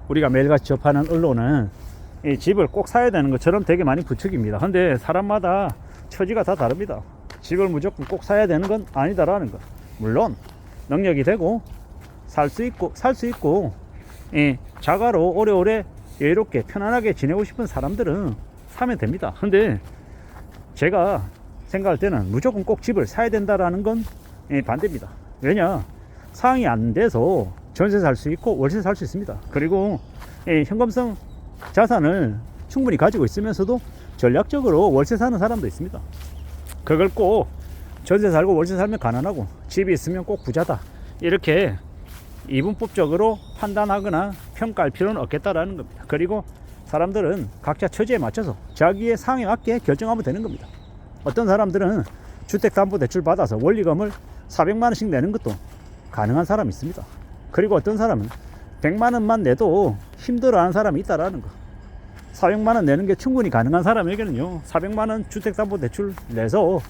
우리가 매일같이 접하는 언론은 이 집을 꼭 사야 되는 것처럼 되게 많이 부추깁니다. 근데 사람마다 처지가 다 다릅니다. 집을 무조건 꼭 사야 되는 건 아니다라는 거. 물론 능력이 되고 살 수 있고 자가로 오래오래 여유롭게 편안하게 지내고 싶은 사람들은 사면 됩니다. 근데 제가 생각할 때는 무조건 꼭 집을 사야 된다라는 건 반대입니다. 왜냐, 상황이 안 돼서 전세 살 수 있고 월세 살 수 있습니다. 그리고 현금성 자산을 충분히 가지고 있으면서도 전략적으로 월세 사는 사람도 있습니다. 그걸 꼭 전세 살고 월세 살면 가난하고 집이 있으면 꼭 부자다, 이렇게 이분법적으로 판단하거나 평가할 필요는 없겠다라는 겁니다. 그리고 사람들은 각자 처지에 맞춰서 자기의 상황에 맞게 결정하면 되는 겁니다. 어떤 사람들은 주택담보대출 받아서 원리금을 400만 원씩 내는 것도 가능한 사람이 있습니다. 그리고 어떤 사람은 100만 원만 내도 힘들어하는 사람이 있다라는 거. 400만 원 내는 게 충분히 가능한 사람에게는요, 400만 원 주택담보대출 내서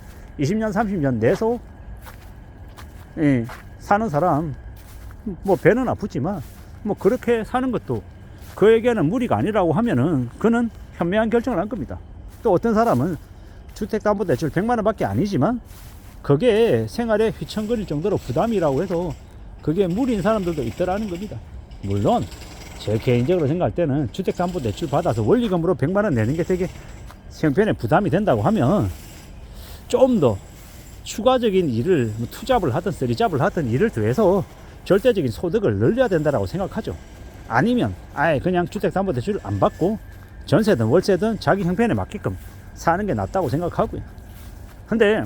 20년 30년 내서 사는 사람, 뭐 배는 아프지만 뭐 그렇게 사는 것도 그에게는 무리가 아니라고 하면은 그는 현명한 결정을 한 겁니다. 또 어떤 사람은 주택담보대출 100만 원밖에 아니지만 그게 생활에 휘청거릴 정도로 부담이라고 해서 그게 무리인 사람들도 있더라는 겁니다. 물론 제 개인적으로 생각할 때는 주택담보대출 받아서 원리금으로 100만 원 내는 게 되게 형편에 부담이 된다고 하면 좀 더 추가적인 일을 투잡을 하든 쓰리잡을 하든 일을 더해서 절대적인 소득을 늘려야 된다고 생각하죠. 아니면 아예 그냥 주택담보대출을 안 받고 전세든 월세든 자기 형편에 맞게끔 사는 게 낫다고 생각하고요. 근데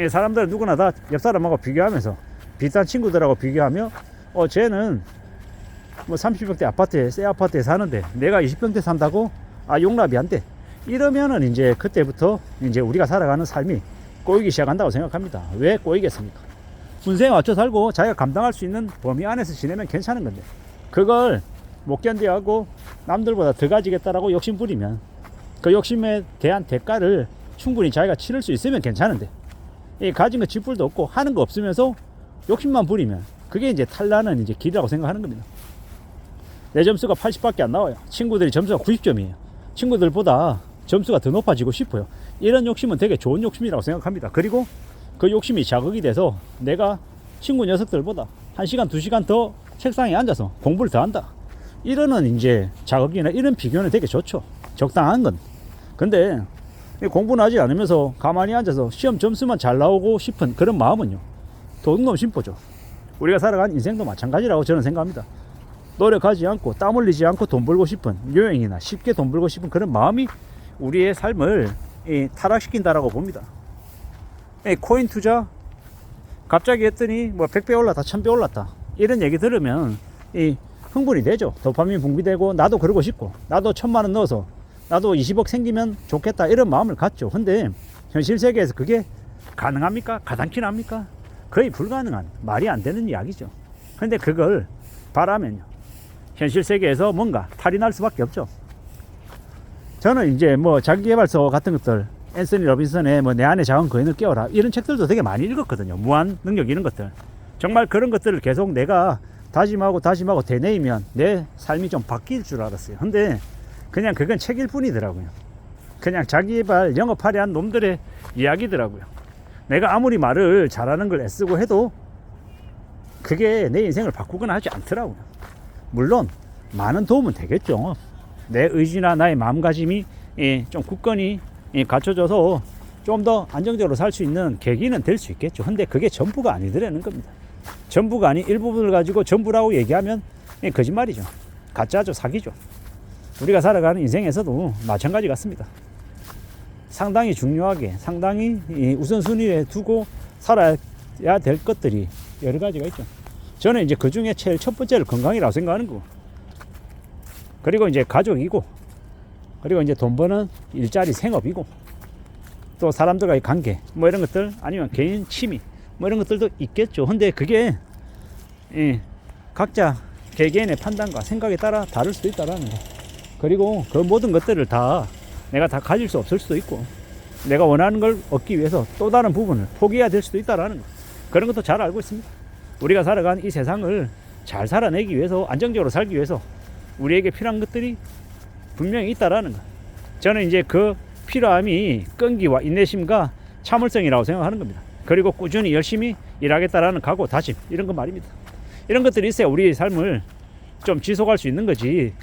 사람들은 누구나 다 옆 사람하고 비교하면서 비싼 친구들하고 비교하며 쟤는 뭐 30평대 아파트에 새 아파트에 사는데 내가 20평대 산다고 용납이 안 돼, 이러면은 이제 그때부터 이제 우리가 살아가는 삶이 꼬이기 시작한다고 생각합니다. 왜 꼬이겠습니까? 분생에 맞춰 살고 자기가 감당할 수 있는 범위 안에서 지내면 괜찮은 건데, 그걸 못 견뎌하고 남들보다 더 가지겠다라고 욕심 부리면 그 욕심에 대한 대가를 충분히 자기가 치를 수 있으면 괜찮은데, 이 가진 거 쥐뿔도 없고 하는 거 없으면서 욕심만 부리면 그게 이제 탈나는 이제 길이라고 생각하는 겁니다. 내 점수가 80밖에 안 나와요. 친구들이 점수가 90점이에요. 친구들보다 점수가 더 높아지고 싶어요. 이런 욕심은 되게 좋은 욕심이라고 생각합니다. 그리고 그 욕심이 자극이 돼서 내가 친구 녀석들보다 1시간 2시간 더 책상에 앉아서 공부를 더 한다, 이러는 이제 자극이나 이런 비교는 되게 좋죠. 적당한 건. 근데 공부는 하지 않으면서 가만히 앉아서 시험 점수만 잘 나오고 싶은 그런 마음은요, 도둑놈 심보죠. 우리가 살아가는 인생도 마찬가지라고 저는 생각합니다. 노력하지 않고 땀 흘리지 않고 돈 벌고 싶은, 요행이나 쉽게 돈 벌고 싶은 그런 마음이 우리의 삶을 타락시킨다라고 봅니다. 코인 투자 갑자기 했더니 뭐 100배 올랐다 1000배 올랐다, 이런 얘기 들으면 흥분이 되죠. 도파민 분비되고 나도 그러고 싶고 나도 1000만 원 넣어서 나도 20억 생기면 좋겠다, 이런 마음을 갖죠. 근데 현실 세계에서 그게 가능합니까? 가당키납니까? 거의 불가능한, 말이 안 되는 이야기죠. 근데 그걸 바라면요, 현실 세계에서 뭔가 탈이 날 수밖에 없죠. 저는 이제 뭐 자기계발서 같은 것들, 앤서니 로빈슨의 뭐 내 안의 작은 거인을 깨워라, 이런 책들도 되게 많이 읽었거든요. 무한 능력 이런 것들. 정말 그런 것들을 계속 내가 다짐하고 되뇌이면 내 삶이 좀 바뀔 줄 알았어요. 근데 그냥 그건 책일 뿐이더라고요. 그냥 자기개발 영업하려 한 놈들의 이야기더라고요. 내가 아무리 말을 잘하는 걸 애쓰고 해도 그게 내 인생을 바꾸거나 하지 않더라고요. 물론 많은 도움은 되겠죠. 내 의지나 나의 마음가짐이 좀 굳건히 갖춰져서 좀 더 안정적으로 살 수 있는 계기는 될 수 있겠죠. 근데 그게 전부가 아니더라는 겁니다. 전부가 아닌 일부분을 가지고 전부라고 얘기하면 거짓말이죠. 가짜죠. 사기죠. 우리가 살아가는 인생에서도 마찬가지 같습니다. 상당히 중요하게, 상당히 우선순위에 두고 살아야 될 것들이 여러 가지가 있죠. 저는 이제 그 중에 제일 첫 번째를 건강이라고 생각하는 거고, 그리고 이제 가족이고, 그리고 이제 돈 버는 일자리 생업이고, 또 사람들과의 관계 뭐 이런 것들, 아니면 개인 취미 뭐 이런 것들도 있겠죠. 근데 그게 각자 개개인의 판단과 생각에 따라 다를 수도 있다라는 거. 그리고 그 모든 것들을 다 내가 다 가질 수 없을 수도 있고, 내가 원하는 걸 얻기 위해서 또 다른 부분을 포기해야 될 수도 있다라는 거. 그런 것도 잘 알고 있습니다. 우리가 살아가는 이 세상을 잘 살아내기 위해서, 안정적으로 살기 위해서 우리에게 필요한 것들이 분명히 있다라는 거. 저는 이제 그 필요함이 끈기와 인내심과 참을성이라고 생각하는 겁니다. 그리고 꾸준히 열심히 일하겠다라는 각오, 다짐, 이런 거 말입니다. 이런 것들이 있어야 우리의 삶을 좀 지속할 수 있는 거지.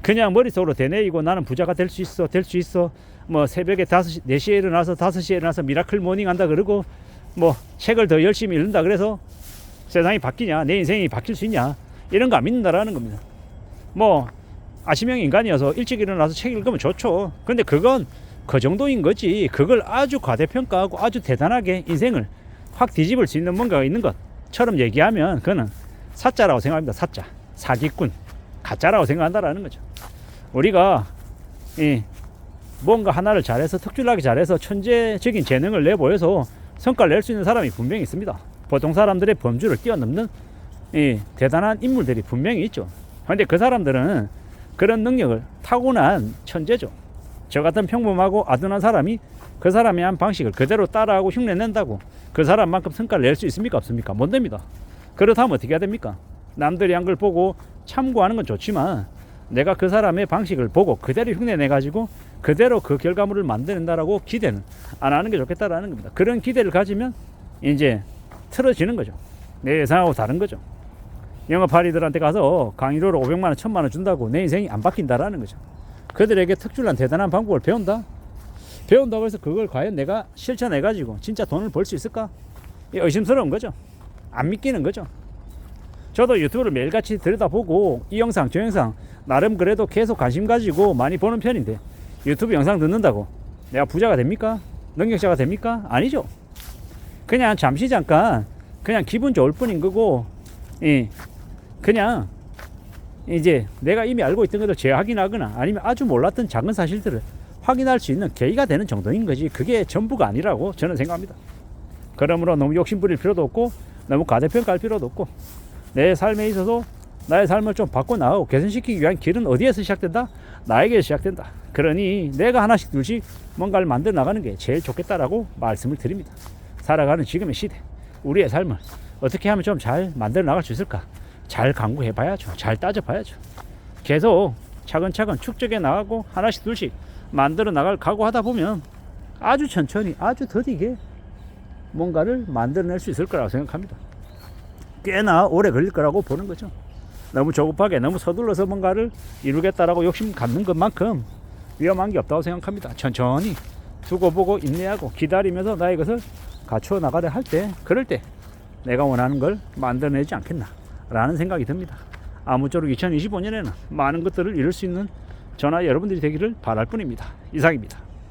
그냥 머릿속으로 되뇌이고 나는 부자가 될 수 있어 뭐 새벽에 4시에 일어나서 5시에 일어나서 미라클 모닝 한다 그러고 뭐 책을 더 열심히 읽는다 그래서 세상이 바뀌냐, 내 인생이 바뀔 수 있냐, 이런 거 안 믿는다라는 겁니다. 뭐 아침형 인간이어서 일찍 일어나서 책 읽으면 좋죠. 근데 그건 그 정도인 거지. 그걸 아주 과대평가하고 아주 대단하게 인생을 확 뒤집을 수 있는 뭔가가 있는 것처럼 얘기하면 그거는 사자라고 생각합니다. 사자, 사기꾼, 가짜라고 생각한다라는 거죠. 우리가 뭔가 하나를 잘해서, 특출나게 잘해서 천재적인 재능을 내보여서 성과를 낼 수 있는 사람이 분명히 있습니다. 보통 사람들의 범주를 뛰어넘는 대단한 인물들이 분명히 있죠. 그런데 그 사람들은 그런 능력을 타고난 천재죠. 저 같은 평범하고 아둔한 사람이 그 사람이 한 방식을 그대로 따라하고 흉내낸다고 그 사람만큼 성과를 낼 수 있습니까? 없습니까? 못 냅니다. 그렇다면 어떻게 해야 됩니까? 남들이 한 걸 보고 참고하는 건 좋지만 내가 그 사람의 방식을 보고 그대로 흉내내가지고 그대로 그 결과물을 만드는다라고 기대는 안 하는 게 좋겠다라는 겁니다. 그런 기대를 가지면 이제 틀어지는 거죠. 내 예상하고 다른 거죠. 영업하리들한테 가서 강의료로 500만 원, 1000만 원 준다고 내 인생이 안 바뀐다라는 거죠. 그들에게 특출난 대단한 방법을 배운다고 해서 그걸 과연 내가 실천해가지고 진짜 돈을 벌 수 있을까? 의심스러운 거죠. 안 믿기는 거죠. 저도 유튜브를 매일같이 들여다보고 이 영상 저 영상 나름 그래도 계속 관심 가지고 많이 보는 편인데 유튜브 영상 듣는다고 내가 부자가 됩니까? 능력자가 됩니까? 아니죠. 그냥 잠시 잠깐 그냥 기분 좋을 뿐인 거고 그냥 이제 내가 이미 알고 있던 것을 재확인하거나 아니면 아주 몰랐던 작은 사실들을 확인할 수 있는 계기가 되는 정도인 거지 그게 전부가 아니라고 저는 생각합니다. 그러므로 너무 욕심 부릴 필요도 없고 너무 과대평가할 필요도 없고 내 삶에 있어서 나의 삶을 좀 바꿔나가고 개선시키기 위한 길은 어디에서 시작된다? 나에게서 시작된다. 그러니 내가 하나씩 둘씩 뭔가를 만들어 나가는 게 제일 좋겠다라고 말씀을 드립니다. 살아가는 지금의 시대 우리의 삶을 어떻게 하면 좀 잘 만들어 나갈 수 있을까? 잘 강구해 봐야죠. 잘 따져 봐야죠. 계속 차근차근 축적해 나가고 하나씩 둘씩 만들어 나갈 각오하다 보면 아주 천천히 아주 더디게 뭔가를 만들어낼 수 있을 거라고 생각합니다. 꽤나 오래 걸릴 거라고 보는 거죠. 너무 조급하게 너무 서둘러서 뭔가를 이루겠다라고 욕심 갖는 것만큼 위험한 게 없다고 생각합니다. 천천히 두고 보고 인내하고 기다리면서 나의 것을 갖추어 나가려 할 때 그럴 때 내가 원하는 걸 만들어내지 않겠나 라는 생각이 듭니다. 아무쪼록 2025년에는 많은 것들을 이룰 수 있는 저나 여러분들이 되기를 바랄 뿐입니다. 이상입니다.